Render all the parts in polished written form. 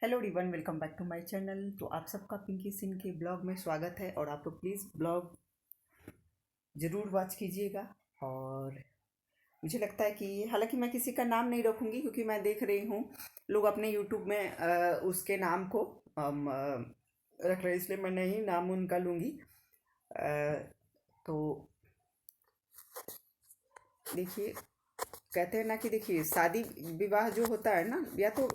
Hello everyone, welcome back to my channel. तो आप सबका पिंकी सिंह के ब्लॉग में स्वागत है और आप लोग प्लीज़ ब्लॉग ज़रूर वॉच कीजिएगा। और मुझे लगता है कि हालांकि मैं किसी का नाम नहीं रखूँगी क्योंकि मैं देख रही हूँ लोग अपने यूट्यूब में उसके नाम को रख रहे हैं, इसलिए मैं नहीं नाम उनका लूँगी। तो देखिए, कहते हैं ना कि देखिए, शादी विवाह जो होता है ना, या तो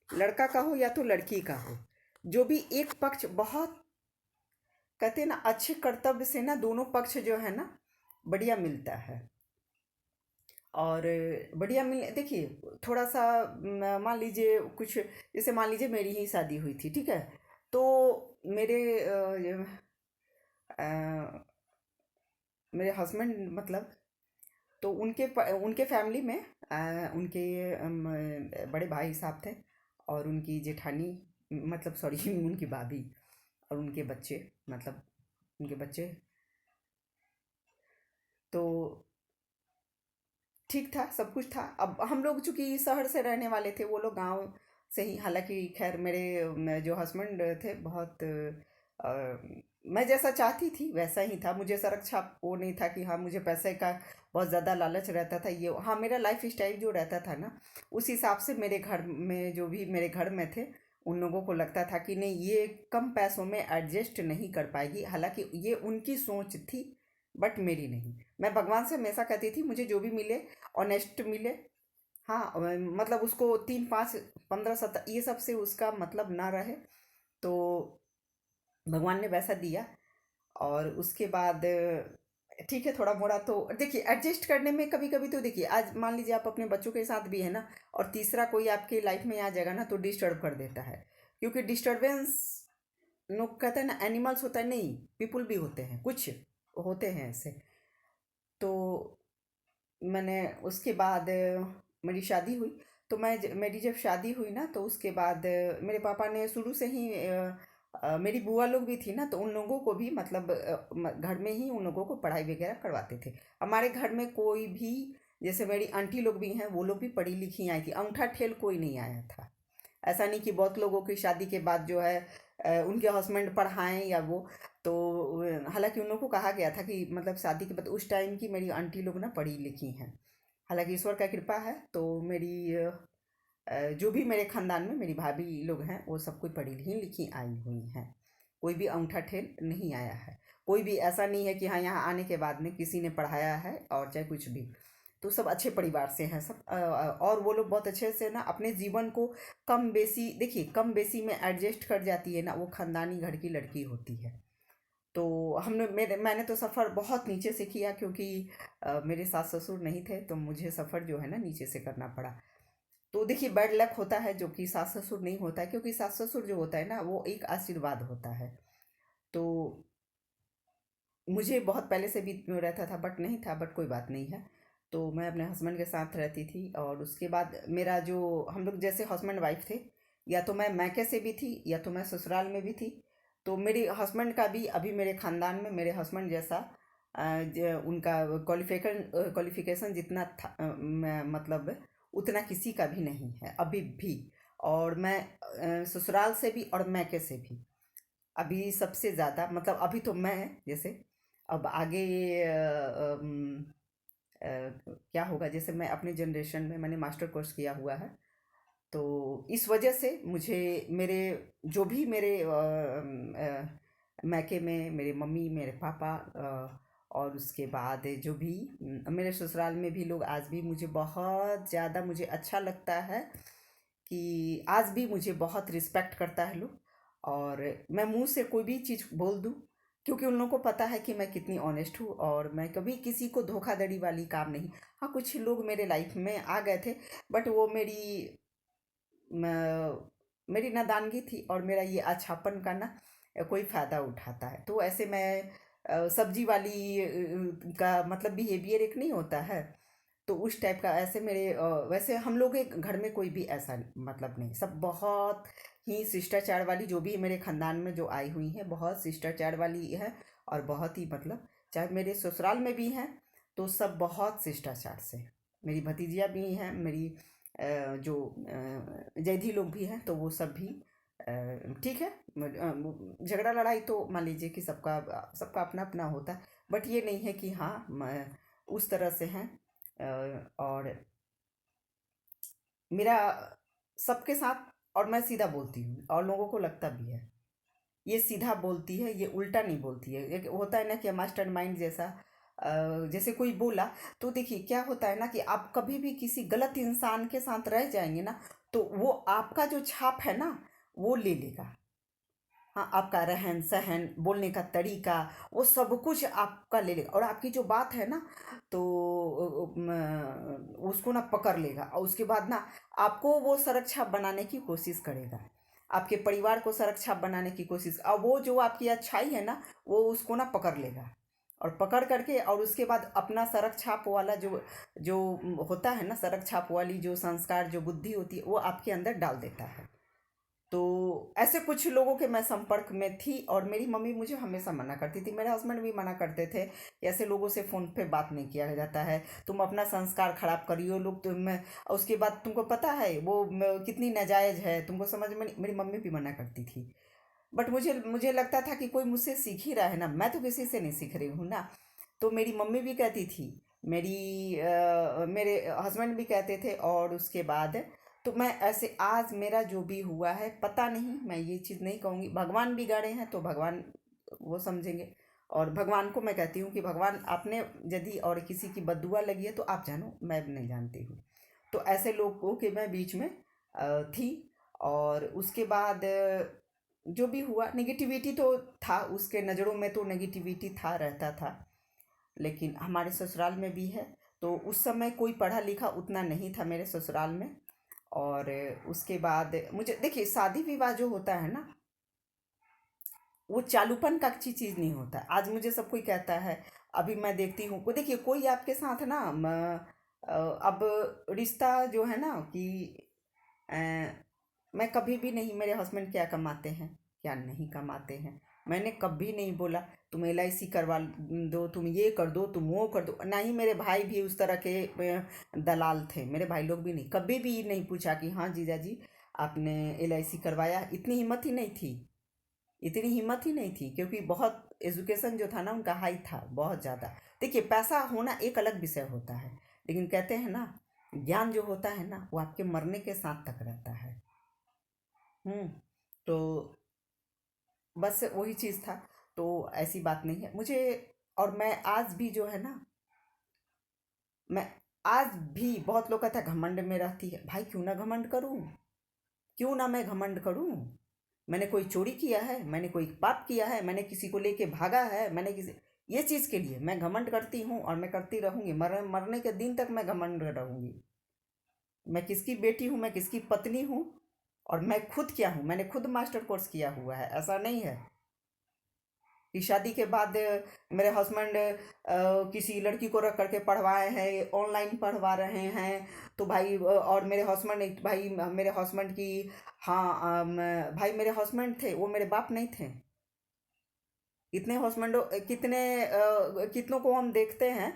लड़का का हो या तो लड़की का हो, जो भी एक पक्ष बहुत कहते हैं ना अच्छे कर्तव्य से ना दोनों पक्ष जो है ना बढ़िया मिलता है। और बढ़िया मिल देखिए, थोड़ा सा मान लीजिए कुछ, जैसे मान लीजिए मेरी ही शादी हुई थी, ठीक है। तो मेरे अ, मेरे हस्बैंड मतलब, तो उनके फैमिली में उनके बड़े भाई साहब थे और उनकी जेठानी, मतलब सॉरी उनकी भाभी और उनके बच्चे, मतलब उनके बच्चे। तो ठीक था, सब कुछ था। अब हम लोग चूंकि शहर से रहने वाले थे, वो लोग गांव से ही। हालांकि खैर मेरे जो हस्बैंड थे बहुत मैं जैसा चाहती थी वैसा ही था। मुझे संरक्षा वो नहीं था कि हाँ मुझे पैसे का बहुत ज़्यादा लालच रहता था, ये हाँ मेरा लाइफ स्टाइल जो रहता था ना, उस हिसाब से मेरे घर में जो भी मेरे घर में थे उन लोगों को लगता था कि नहीं, ये कम पैसों में एडजस्ट नहीं कर पाएगी। हालांकि ये उनकी सोच थी, बट मेरी नहीं। मैं भगवान से हमेशा कहती थी मुझे जो भी मिले ऑनेस्ट मिले। हाँ, मतलब उसको 3 5 15 17 ये सब से उसका मतलब ना रहे। तो भगवान ने वैसा दिया। और उसके बाद ठीक है, थोड़ा मोड़ा तो देखिए एडजस्ट करने में कभी कभी तो देखिए, आज मान लीजिए आप अपने बच्चों के साथ भी है ना, और तीसरा कोई आपके लाइफ में आ जाएगा ना तो डिस्टर्ब कर देता है। क्योंकि डिस्टरबेंस, लोग कहते हैं ना एनिमल्स होता है, नहीं पीपुल भी होते हैं, कुछ होते हैं ऐसे। तो मैंने उसके बाद मेरी शादी हुई। तो मेरी जब शादी हुई ना, तो उसके बाद मेरे पापा ने शुरू से ही मेरी बुआ लोग भी थी ना, तो उन लोगों को भी मतलब घर में ही उन लोगों को पढ़ाई वगैरह करवाते थे। हमारे घर में कोई भी, जैसे मेरी आंटी लोग भी हैं, वो लोग भी पढ़ी लिखी आई थी, अंगूठा ठेल कोई नहीं आया था। ऐसा नहीं कि बहुत लोगों की शादी के बाद जो है उनके हस्बैंड पढ़ाएं या वो। तो हालांकि उन लोगों को कहा गया था कि मतलब शादी के बाद उस टाइम की मेरी आंटी लोग ना पढ़ी लिखी हैं। हालांकि ईश्वर का कृपा है, तो मेरी जो भी मेरे खानदान में मेरी भाभी लोग हैं वो सब कोई पढ़ी लिखी लिखी आई हुई हैं। कोई भी अंगूठा ठेल नहीं आया है। कोई भी ऐसा नहीं है कि हाँ यहाँ आने के बाद में किसी ने पढ़ाया है और चाहे कुछ भी। तो सब अच्छे परिवार से हैं सब, और वो लोग बहुत अच्छे से ना अपने जीवन को कम बेसी, देखिए कम बेसी में एडजस्ट कर जाती है ना, वो खानदानी घर की लड़की होती है। तो हमने मैंने तो सफ़र बहुत नीचे से किया, क्योंकि मेरे सास ससुर नहीं थे, तो मुझे सफ़र जो है ना नीचे से करना पड़ा। तो देखिए बैड लक होता है जो कि सास ससुर नहीं होता है, क्योंकि सास ससुर जो होता है ना वो एक आशीर्वाद होता है। तो मुझे बहुत पहले से भी रहता था, बट नहीं था, बट कोई बात नहीं है। तो मैं अपने हस्बैंड के साथ रहती थी, और उसके बाद मेरा जो, हम लोग जैसे हस्बैंड वाइफ थे, या तो मैं मैके से भी थी या तो मैं ससुराल में भी थी। तो मेरे हस्बैंड का भी अभी मेरे ख़ानदान में मेरे हस्बैंड जैसा उनका क्वालिफिकेशन जितना था, मतलब उतना किसी का भी नहीं है अभी भी। और मैं ससुराल से भी और मैके से भी अभी सबसे ज़्यादा, मतलब अभी तो मैं जैसे, अब आगे क्या होगा, जैसे मैं अपने जनरेशन में मैंने मास्टर कोर्स किया हुआ है। तो इस वजह से मुझे मेरे जो भी मेरे मैके में मेरे मम्मी मेरे पापा, और उसके बाद जो भी मेरे ससुराल में भी लोग, आज भी मुझे बहुत ज़्यादा मुझे अच्छा लगता है कि आज भी मुझे बहुत रिस्पेक्ट करता है लोग। और मैं मुंह से कोई भी चीज़ बोल दूं, क्योंकि उन लोगों को पता है कि मैं कितनी ऑनेस्ट हूँ और मैं कभी किसी को धोखाधड़ी वाली काम नहीं। हाँ, कुछ लोग मेरे लाइफ में आ गए थे, बट वो मेरी नादानगी थी और मेरा ये अच्छापन का ना कोई फ़ायदा उठाता है। तो ऐसे मैं सब्जी वाली का मतलब बिहेवियर एक नहीं होता है, तो उस टाइप का ऐसे मेरे वैसे हम लोग के घर में कोई भी ऐसा मतलब नहीं, सब बहुत ही शिष्टाचार वाली, जो भी मेरे खानदान में जो आई हुई हैं बहुत शिष्टाचार वाली है। और बहुत ही मतलब, चाहे मेरे ससुराल में भी हैं तो सब बहुत शिष्टाचार से। मेरी भतीजियाँ भी हैं, मेरी जो जैधी लोग भी हैं तो वो सब भी ठीक है। झगड़ा लड़ाई तो मान लीजिए कि सबका सबका अपना अपना होता है, बट ये नहीं है कि हाँ उस तरह से हैं। और मेरा सबके साथ, और मैं सीधा बोलती हूँ और लोगों को लगता भी है ये सीधा बोलती है, ये उल्टा नहीं बोलती है। एक होता है ना कि मास्टर माइंड जैसा, जैसे कोई बोला तो देखिए क्या होता है ना कि आप कभी भी किसी गलत इंसान के साथ रह जाएंगे ना, तो वो आपका जो छाप है ना वो ले लेगा। हाँ, आपका रहन सहन, बोलने का तरीका, वो सब कुछ आपका ले लेगा और आपकी जो बात है ना तो उसको ना पकड़ लेगा और उसके बाद ना आपको वो संरक्षक बनाने की कोशिश करेगा, आपके परिवार को संरक्षक बनाने की कोशिश, और वो जो आपकी अच्छाई है ना वो उसको ना पकड़ लेगा और पकड़ करके और उसके बाद अपना सड़क छाप वाला जो जो होता है ना, सड़क छाप वाली जो संस्कार, जो बुद्धि होती है वो आपके अंदर डाल देता है। तो ऐसे कुछ लोगों के मैं संपर्क में थी और मेरी मम्मी मुझे हमेशा मना करती थी, मेरे हस्बैंड भी मना करते थे कि ऐसे लोगों से फ़ोन पे बात नहीं किया जाता है, तुम अपना संस्कार खराब करियो लोग तुम। और उसके बाद तुमको पता है वो कितनी नाजायज़ है, तुमको समझ में नहीं, मेरी मम्मी भी मना करती थी। बट मुझे मुझे लगता था कि कोई मुझसे सीख ही रहा है ना, मैं तो किसी से नहीं सीख रही हूँ ना। तो मेरी मम्मी भी कहती थी, मेरे हस्बैंड भी कहते थे, और उसके बाद तो मैं ऐसे आज मेरा जो भी हुआ है पता नहीं, मैं ये चीज़ नहीं कहूँगी, भगवान बिगाड़े हैं तो भगवान वो समझेंगे। और भगवान को मैं कहती हूँ कि भगवान आपने यदि और किसी की बददुआ लगी है तो आप जानो, मैं नहीं जानती हूँ। तो ऐसे लोगों के मैं बीच में थी। और उसके बाद जो भी हुआ नेगेटिविटी तो था, उसके नज़रों में तो नेगेटिविटी था, रहता था। लेकिन हमारे ससुराल में भी है, तो उस समय कोई पढ़ा लिखा उतना नहीं था मेरे ससुराल में। और उसके बाद मुझे देखिए शादी विवाह जो होता है ना वो चालूपन का अच्छी चीज़ नहीं होता। आज मुझे सब कोई कहता है, अभी मैं देखती हूँ को, देखिए कोई आपके साथ ना अब रिश्ता जो है ना कि अ, मैं कभी भी नहीं, मेरे हस्बैंड क्या कमाते हैं क्या नहीं कमाते हैं, मैंने कभी नहीं बोला तुम LIC करवा दो, तुम ये कर दो, तुम वो कर दो। ना ही मेरे भाई भी उस तरह के दलाल थे, मेरे भाई लोग भी नहीं, कभी भी नहीं पूछा कि हाँ जीजा जी आपने LIC करवाया। इतनी हिम्मत ही नहीं थी, इतनी हिम्मत ही नहीं थी, क्योंकि बहुत एजुकेशन जो था ना उनका हाई था, बहुत ज़्यादा। देखिए पैसा होना एक अलग विषय होता है, लेकिन कहते हैं ना ज्ञान जो होता है ना वो आपके मरने के साथ तक रहता है। हम्म। तो बस वही चीज़ था। तो ऐसी बात नहीं है मुझे। और मैं आज भी जो है ना, मैं आज भी, बहुत लोग कहते हैं घमंड में रहती है, भाई क्यों ना घमंड करूं, क्यों ना मैं घमंड करूं। मैंने कोई चोरी किया है, मैंने कोई पाप किया है, मैंने किसी को लेके भागा है, मैंने किसी, ये चीज़ के लिए मैं घमंड करती हूँ और मैं करती रहूंगी, मरने के दिन तक मैं घमंड रहूंगी। मैं किसकी बेटी हूँ, मैं किसकी पत्नी हूँ, और मैं खुद क्या हूँ, मैंने खुद मास्टर कोर्स किया हुआ है। ऐसा नहीं है कि शादी के बाद मेरे हस्बैंड किसी लड़की को रख करके पढ़वाए हैं, ऑनलाइन पढ़वा रहे हैं। तो भाई और मेरे हस्बैंड, भाई मेरे हस्बैंड की, हाँ भाई मेरे हस्बैंड थे वो मेरे बाप नहीं थे। इतने हस्बैंडों, कितने कितनों को हम देखते हैं।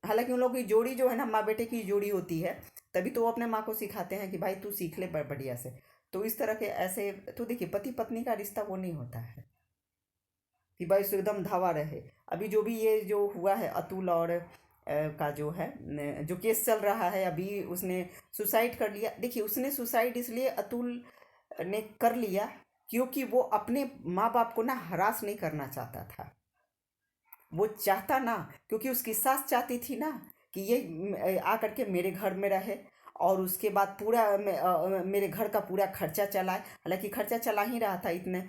हालांकि उन लोगों की जोड़ी जो है ना माँ बेटे की जोड़ी होती है, तभी तो वो अपने माँ को सिखाते हैं कि भाई तू सीख ले बढ़िया से। तो इस तरह के ऐसे, तो देखिए पति पत्नी का रिश्ता वो नहीं होता है कि भाई उसको एकदम धावा रहे। अभी जो भी ये जो हुआ है अतुल और का जो है जो केस चल रहा है, अभी उसने सुसाइड कर लिया। देखिए उसने सुसाइड इसलिए अतुल ने कर लिया क्योंकि वो अपने माँ बाप को ना हरास नहीं करना चाहता था। वो चाहता ना, क्योंकि उसकी सास चाहती थी ना कि ये आकर के मेरे घर में रहे और उसके बाद पूरा मेरे घर का पूरा खर्चा चलाए। हालांकि खर्चा चला ही रहा था, इतने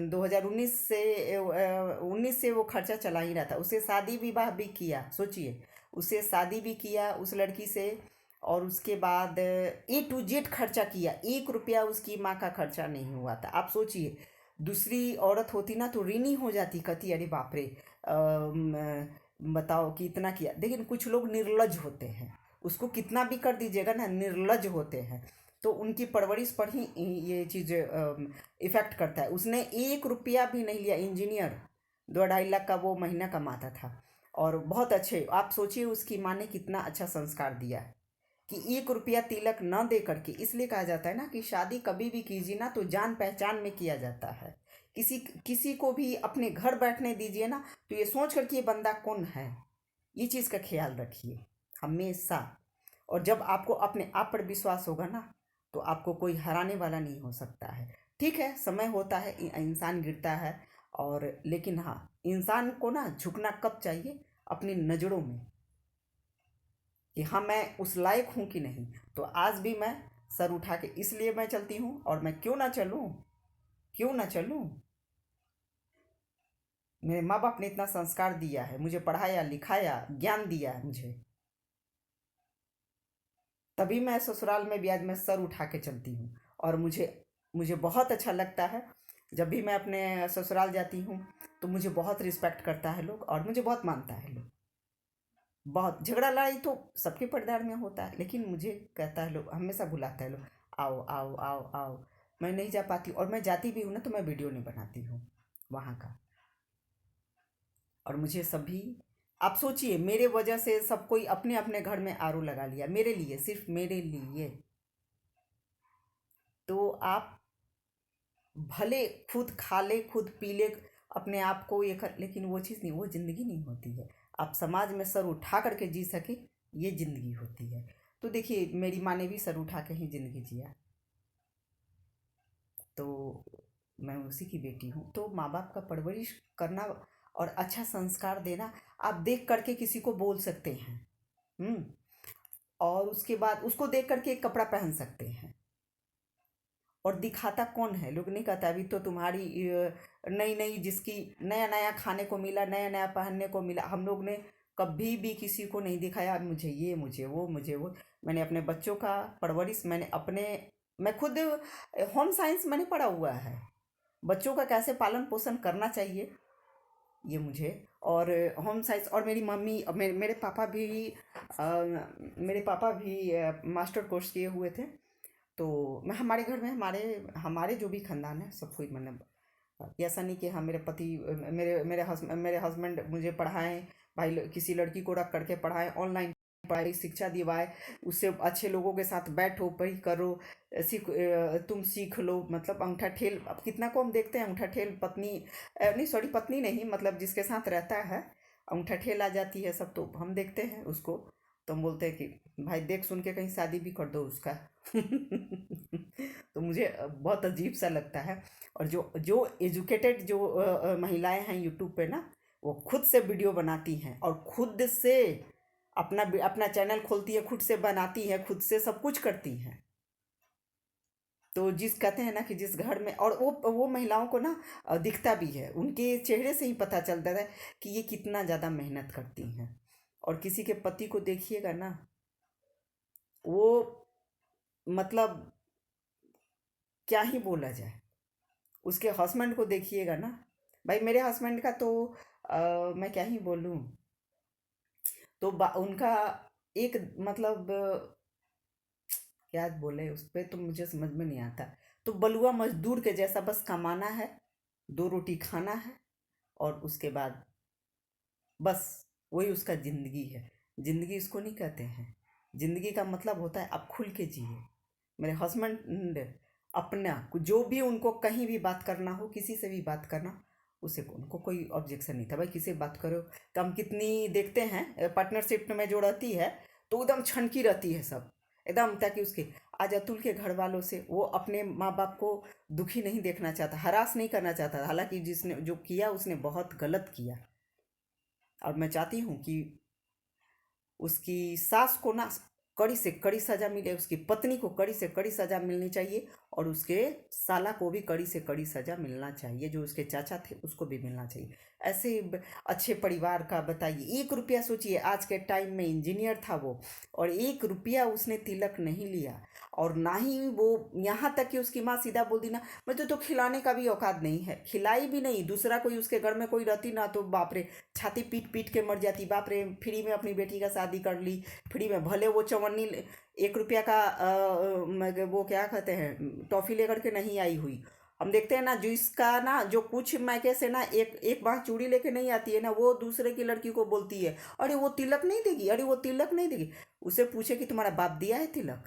2019 से 19 से वो खर्चा चला ही रहा था। उसे शादी विवाह भी किया, सोचिए, उसे शादी भी किया उस लड़की से। और उसके बाद A to Z खर्चा किया, 1 रुपया उसकी माँ का खर्चा नहीं हुआ था। आप सोचिए दूसरी औरत होती ना तो ऋणी हो जाती, कहती अरे बाप रे, बताओ कि इतना किया। लेकिन कुछ लोग निर्लज होते हैं, उसको कितना भी कर दीजिएगा ना, निर्लज होते हैं। तो उनकी परवरिश पर ही ये चीज़ इफ़ेक्ट करता है। उसने 1 रुपया भी नहीं लिया, इंजीनियर 2-2.5 लाख का वो महीना कमाता था। और बहुत अच्छे, आप सोचिए उसकी माँ ने कितना अच्छा संस्कार दिया है। कि 1 रुपया तिलक न दे करके, इसलिए कहा जाता है ना कि शादी कभी भी कीजिए ना तो जान पहचान में किया जाता है। किसी किसी को भी अपने घर बैठने दीजिए ना तो ये सोच कर कि ये बंदा कौन है, ये चीज़ का ख्याल रखिए हमेशा। और जब आपको अपने आप पर विश्वास होगा ना तो आपको कोई हराने वाला नहीं हो सकता है। ठीक है, समय होता है, इंसान गिरता है, और लेकिन हाँ, इंसान को ना झुकना कब चाहिए? अपनी नज़रों में, कि हाँ मैं उस लायक हूँ कि नहीं। तो आज भी मैं सर उठा के इसलिए मैं चलती हूँ, और मैं क्यों ना चलूँ, क्यों ना चलूँ। मेरे माँ बाप ने इतना संस्कार दिया है, मुझे पढ़ाया लिखाया, ज्ञान दिया है मुझे, तभी मैं ससुराल में भी आज मैं सर उठा के चलती हूँ। और मुझे मुझे बहुत अच्छा लगता है जब भी मैं अपने ससुराल जाती हूँ, तो मुझे बहुत रिस्पेक्ट करता है लोग और मुझे बहुत मानता है लोग। बहुत झगड़ा लड़ाई तो सबके परिवार में होता है, लेकिन मुझे कहता है लोग, हमेशा बुलाता है लोग, आओ आओ आओ आओ। मैं नहीं जा पाती, और मैं जाती भी हूँ ना तो मैं वीडियो नहीं बनाती हूँ वहाँ का। और मुझे सभी, आप सोचिए, मेरे वजह से सब कोई अपने अपने घर में आरओ लगा लिया, मेरे लिए, सिर्फ मेरे लिए। तो आप भले खुद खा ले, खुद पी ले, अपने आप को ये कर, लेकिन वो चीज़ नहीं, वो ज़िंदगी नहीं होती है। आप समाज में सर उठा करके जी सके, ये ज़िंदगी होती है। तो देखिए, मेरी माँ ने भी सर उठा के ही ज़िंदगी जिया। तो मैं उसी की बेटी हूँ। तो माँ बाप का परवरिश करना और अच्छा संस्कार देना, आप देख करके किसी को बोल सकते हैं। हम्म। और उसके बाद उसको देख करके एक कपड़ा पहन सकते हैं। और दिखाता कौन है? लोग नहीं कहता अभी तो तुम्हारी नई नई, जिसकी नया नया खाने को मिला, नया नया पहनने को मिला, हम लोग ने कभी भी किसी को नहीं दिखाया मुझे ये, मुझे वो, मुझे वो। मैंने अपने बच्चों का परवरिश, मैं खुद होम साइंस मैंने पढ़ा हुआ है। बच्चों का कैसे पालन पोषण करना चाहिए ये मुझे, और होम साइंस। और मेरी मम्मी और मेरे पापा भी मास्टर कोर्स किए हुए थे। तो मैं, हमारे घर में, हमारे हमारे जो भी खानदान है सब कोई, मतलब ऐसा नहीं कि हाँ मेरे पति, मेरे हस्बैंड मुझे पढ़ाएं, भाई किसी लड़की को रख करके पढ़ाएं, ऑनलाइन पढ़ाई शिक्षा दिवाए, उससे अच्छे लोगों के साथ बैठो, पढ़ी करो, तुम सीख लो। मतलब अंगूठा ठेल, अब कितना को हम देखते हैं, अंगूठा ठेल पत्नी, नहीं सॉरी, पत्नी नहीं, मतलब जिसके साथ रहता है अंगूठा ठेल आ जाती है सब, तो हम देखते हैं उसको। तो हम बोलते हैं कि भाई देख सुन के कहीं शादी भी कर दो उसका। तो मुझे बहुत अजीब सा लगता है। और जो जो एजुकेटेड जो महिलाएं हैं यूट्यूब पे ना, वो खुद से वीडियो बनाती हैं और खुद से अपना अपना चैनल खोलती है, खुद से बनाती है, खुद से सब कुछ करती हैं। तो जिस कहते हैं ना कि जिस घर में, और वो महिलाओं को ना दिखता भी है, उनके चेहरे से ही पता चलता है कि ये कितना ज़्यादा मेहनत करती हैं। और किसी के पति को देखिएगा ना, वो, मतलब क्या ही बोला जाए। उसके हस्बैंड को देखिएगा ना, भाई मेरे हस्बैंड का तो मैं क्या ही बोलूँ। तो उनका एक, मतलब क्या बोले उस पर, तो मुझे समझ में नहीं आता। तो बलुआ मजदूर के जैसा, बस कमाना है, 2 रोटी खाना है, और उसके बाद बस वही उसका ज़िंदगी है। ज़िंदगी इसको नहीं कहते हैं। ज़िंदगी का मतलब होता है आप खुल के जिए। मेरे हस्बैंड अपना जो भी, उनको कहीं भी बात करना हो, किसी से भी बात करना, उसे उनको कोई ऑब्जेक्शन नहीं था, भाई किसी से बात करो। कम कितनी देखते हैं पार्टनरशिप में जो रहती है, तो एकदम छनकी रहती है सब एकदम, ताकि उसके, आज अतुल के घर वालों से, वो अपने माँ बाप को दुखी नहीं देखना चाहता, हरास नहीं करना चाहता, हालांकि जिसने जो किया उसने बहुत गलत किया। और मैं चाहती हूँ कि उसकी सास को ना कड़ी से कड़ी सजा मिले, उसकी पत्नी को कड़ी से कड़ी सजा मिलनी चाहिए, और उसके साला को भी कड़ी से कड़ी सजा मिलना चाहिए, जो उसके चाचा थे उसको भी मिलना चाहिए। ऐसे अच्छे परिवार का बताइए, 1 रुपया सोचिए, आज के टाइम में इंजीनियर था वो, और 1 रुपया उसने तिलक नहीं लिया। और ना ही वो, यहाँ तक कि उसकी माँ सीधा बोल दी ना, मुझे तो खिलाने का भी औकात नहीं है, खिलाई भी नहीं। दूसरा कोई उसके घर में कोई रहती ना, तो बाप रे, छाती पीट पीट के मर जाती, बाप रे, फ्री में अपनी बेटी का शादी कर ली, फ्री में, भले वो चवन्नी 1 रुपया का वो क्या कहते हैं टॉफ़ी लेकर के नहीं आई हुई, हम देखते हैं ना, जो इसका ना जो कुछ मायके से ना एक एक बार चूड़ी लेके नहीं आती है ना, वो दूसरे की लड़की को बोलती है, अरे वो तिलक नहीं देगी, अरे वो तिलक नहीं देगी। उसे पूछे कि तुम्हारा बाप दिया है तिलक?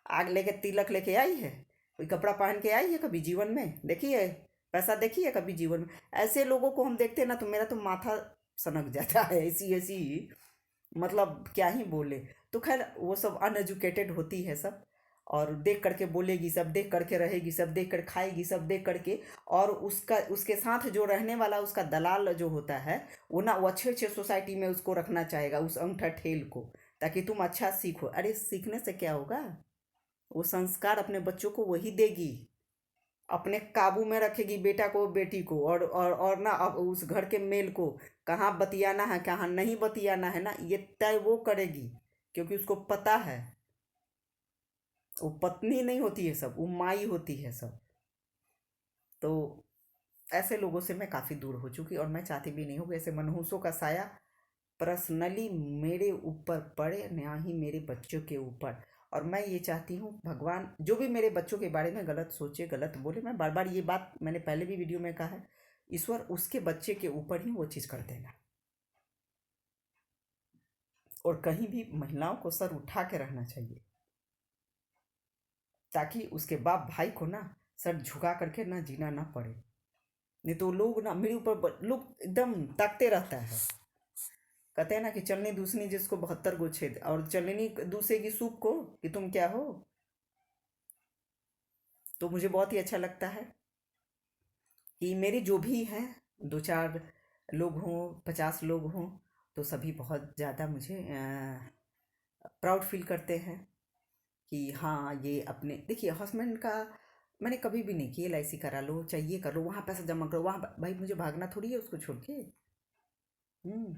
आग लेके तिलक लेके आई है? कोई कपड़ा पहन के आई है कभी जीवन में? देखी है? पैसा देखी है कभी जीवन में? ऐसे लोगों को हम देखते हैं ना, तो मेरा तो माथा सनक जाता है। ऐसी ऐसी मतलब क्या ही बोले। तो खैर वो सब अनएजुकेटेड होती है सब, और देख करके बोलेगी सब, देख करके रहेगी सब, देख कर खाएगी सब, देख करके। और उसका उसके साथ जो रहने वाला उसका दलाल जो होता है, वो ना वो अच्छे अच्छे सोसाइटी में उसको रखना चाहेगा, उस अंगूठा ठेल को, ताकि तुम अच्छा सीखो। अरे सीखने से क्या होगा? वो संस्कार अपने बच्चों को वही देगी, अपने काबू में रखेगी बेटा को बेटी को, और ना अब उस घर के मेल को कहाँ बतियाना है कहाँ नहीं बतियाना है ना, ये तय वो करेगी। क्योंकि उसको पता है, वो पत्नी नहीं होती है सब, वो माई होती है सब। तो ऐसे लोगों से मैं काफ़ी दूर हो चुकी, और मैं चाहती भी नहीं हूँ कि ऐसे मनहूसों का साया पर्सनली मेरे ऊपर पड़े, ना ही मेरे बच्चों के ऊपर। और मैं ये चाहती हूँ, भगवान जो भी मेरे बच्चों के बारे में गलत सोचे गलत बोले, मैं बार बार ये बात मैंने पहले भी वीडियो में कहा है, ईश्वर उसके बच्चे के ऊपर ही वो चीज़ कर देगा। और कहीं भी महिलाओं को सर उठा के रहना चाहिए, ताकि उसके बाप भाई को ना सर झुका करके ना जीना ना पड़े। नहीं तो लोग ना मेरे ऊपर लोग एकदम ताकते रहता है। कहते हैं ना कि चलनी दूसनी जिसको 72 गो छेद, और चलनी दूसरे की सूप को कि तुम क्या हो। तो मुझे बहुत ही अच्छा लगता है कि मेरे जो भी हैं, 2-4 लोग हों, 50 लोग हों, तो सभी बहुत ज़्यादा मुझे प्राउड फील करते हैं कि हाँ ये अपने देखिए हस्बैंड का। मैंने कभी भी नहीं कि LIC करा लो, चाहिए कर लो, वहाँ पैसा जमा करो, वहाँ भाई मुझे भागना थोड़ी है उसको छोड़ के। हम्म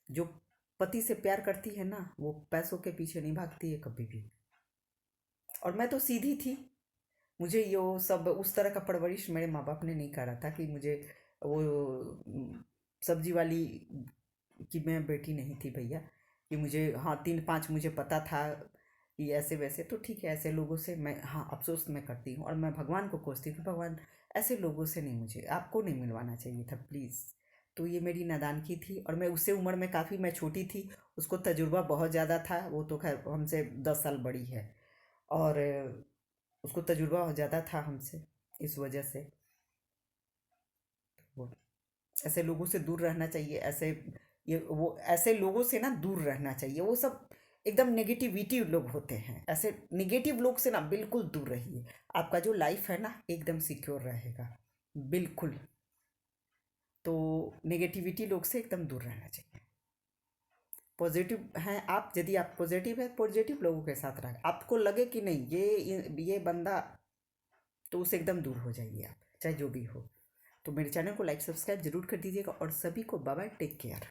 जो पति से प्यार करती है ना, वो पैसों के पीछे नहीं भागती है कभी भी। और मैं तो सीधी थी, मुझे यो सब उस तरह का परवरिश मेरे माँ बाप ने नहीं करा था कि मुझे वो सब्जी वाली की मैं बेटी नहीं थी भैया, कि मुझे हाँ 3-5 मुझे पता था कि ऐसे वैसे। तो ठीक है, ऐसे लोगों से मैं हाँ अफसोस मैं करती हूँ, और मैं भगवान को कोसती हूँ कि भगवान ऐसे लोगों से नहीं, मुझे आपको नहीं मिलवाना चाहिए था प्लीज़। तो ये मेरी नादानगी थी, और मैं उससे उम्र में काफ़ी मैं छोटी थी, उसको तजुर्बा बहुत ज़्यादा था, वो तो खैर हमसे 10 साल बड़ी है। और उसको तजुर्बा बहुत ज़्यादा था हमसे, इस वजह से वो ऐसे लोगों से दूर रहना चाहिए। ऐसे ये वो ऐसे लोगों से ना दूर रहना चाहिए, वो सब एकदम नेगेटिविटी लोग होते हैं। ऐसे नेगेटिव लोग से ना बिल्कुल दूर रहिए, आपका जो लाइफ है ना एकदम सिक्योर रहेगा बिल्कुल। तो नेगेटिविटी लोग से एकदम दूर रहना चाहिए। पॉजिटिव हैं आप, यदि आप पॉजिटिव है, पॉजिटिव लोगों के साथ रहें, आपको लगे कि नहीं ये बंदा, तो उससे एकदम दूर हो जाइए आप, चाहे जो भी हो। तो मेरे चैनल को लाइक सब्सक्राइब जरूर कर दीजिएगा, और सभी को बाय बाय, टेक केयर।